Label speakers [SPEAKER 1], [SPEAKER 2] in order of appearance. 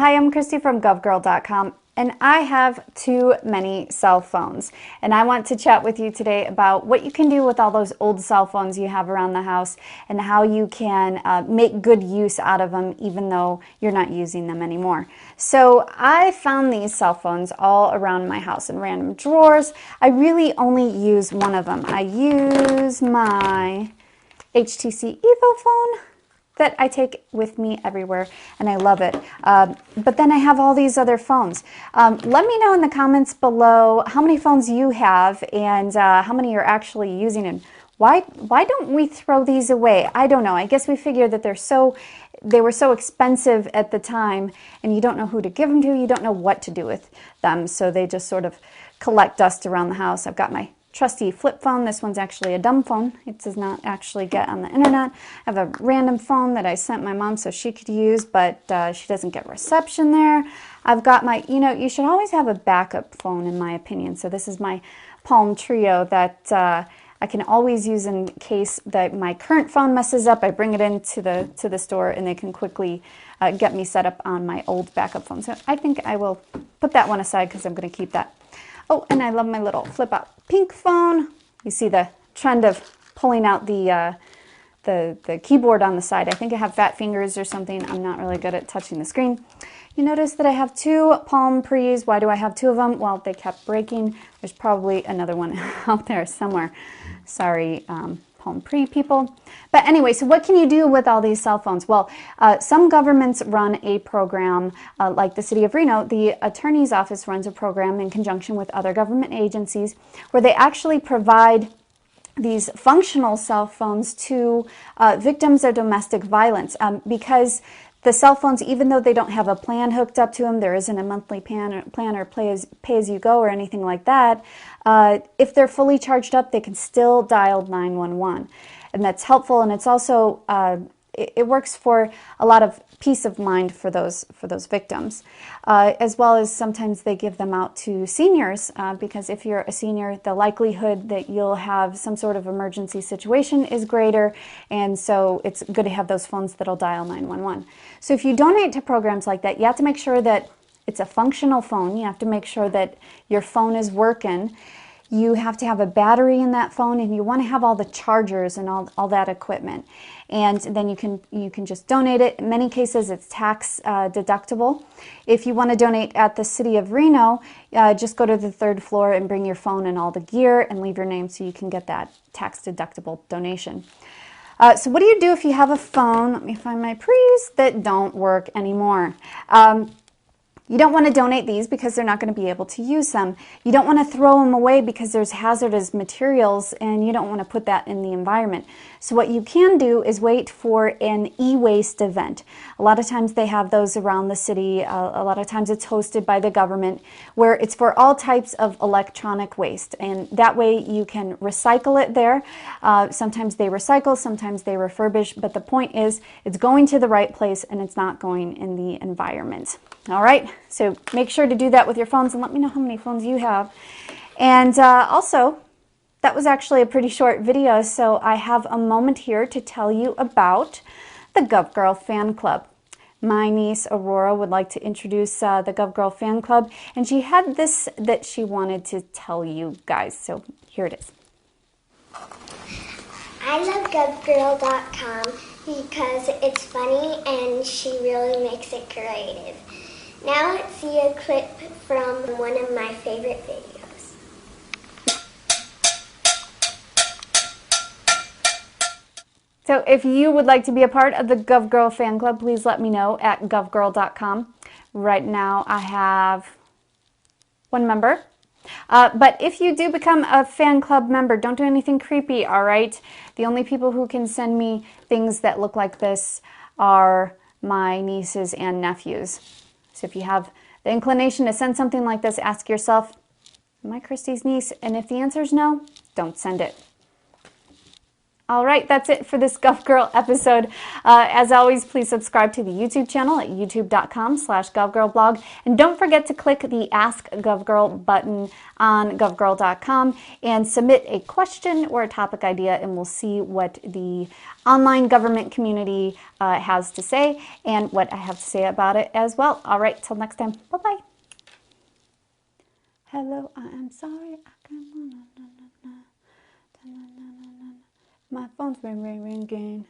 [SPEAKER 1] Hi, I'm Christy from Govt.com, and I have too many cell phones. And I want to chat with you today about what you can do with all those old cell phones you have around the house and how you can make good use out of them even though you're not using them anymore. So I found these cell phones all around my house in random drawers. I really only use one of them. I use my HTC Evo phone that I take with me everywhere, and I love it. But then I have all these other phones. Let me know in the comments below how many phones you have and how many you're actually using, and why don't we throw these away? I don't know. I guess we figured that they were so expensive at the time, and you don't know who to give them to. You don't know what to do with them, so they just sort of collect dust around the house. I've got my trusty flip phone. This one's actually a dumb phone. It does not actually get on the internet. I have a random phone that I sent my mom so she could use, but she doesn't get reception there. I've got my, you should always have a backup phone in my opinion. So this is my Palm Trio that I can always use in case that my current phone messes up. I bring it into the store and they can quickly get me set up on my old backup phone. So I think I will put that one aside because I'm going to keep that. Oh, and I love my little flip-out pink phone. You see the trend of pulling out the keyboard on the side. I think I have fat fingers or something. I'm not really good at touching the screen. You notice that I have two Palm Pres. Why do I have two of them? Well, they kept breaking. There's probably another one out there somewhere. Sorry, Palm Pre people. But anyway, so what can you do with all these cell phones? Well, some governments run a program like the city of Reno. The attorney's office runs a program in conjunction with other government agencies where they actually provide these functional cell phones to victims of domestic violence because the cell phones, even though they don't have a plan hooked up to them, there isn't a monthly plan or pay as you go or anything like that, if they're fully charged up, they can still dial 911. And that's helpful, and it's also, it works for a lot of peace of mind for those victims, as well as sometimes they give them out to seniors because if you're a senior, the likelihood that you'll have some sort of emergency situation is greater, and so it's good to have those phones that'll dial 911. So if you donate to programs like that, you have to make sure that it's a functional phone. You have to make sure that your phone is working. You have to have a battery in that phone, and you want to have all the chargers and all that equipment. And then you can just donate it. In many cases, it's tax deductible. If you want to donate at the city of Reno, just go to the 3rd floor and bring your phone and all the gear and leave your name so you can get that tax deductible donation. So what do you do if you have a phone? Let me find my Pres that don't work anymore. You don't want to donate these because they're not going to be able to use them. You don't want to throw them away because there's hazardous materials and you don't want to put that in the environment. So what you can do is wait for an e-waste event. A lot of times they have those around the city. A lot of times it's hosted by the government where it's for all types of electronic waste. And that way you can recycle it there. Sometimes they recycle, sometimes they refurbish, but the point is it's going to the right place and it's not going in the environment. All right, so make sure to do that with your phones and let me know how many phones you have. And also, that was actually a pretty short video, so I have a moment here to tell you about the Gov Girl Fan Club. My niece Aurora would like to introduce the Gov Girl Fan Club, and she had this that she wanted to tell you guys, so here it is.
[SPEAKER 2] I love govgirl.com because it's funny and she really makes it creative. Now let's see a clip from one of my favorite videos.
[SPEAKER 1] So if you would like to be a part of the Gov Girl Fan Club, please let me know at govgirl.com. Right now I have one member. But if you do become a fan club member, don't do anything creepy, all right? The only people who can send me things that look like this are my nieces and nephews. So if you have the inclination to send something like this, ask yourself, am I Christy's niece? And if the answer is no, don't send it. All right, that's it for this Gov Girl episode. As always, please subscribe to the YouTube channel at youtube.com/GovGirlBlog. And don't forget to click the Ask GovGirl button on govgirl.com and submit a question or a topic idea, and we'll see what the online government community has to say and what I have to say about it as well. All right, till next time. Bye-bye. Hello, I am sorry. I can't... My phone's ringing.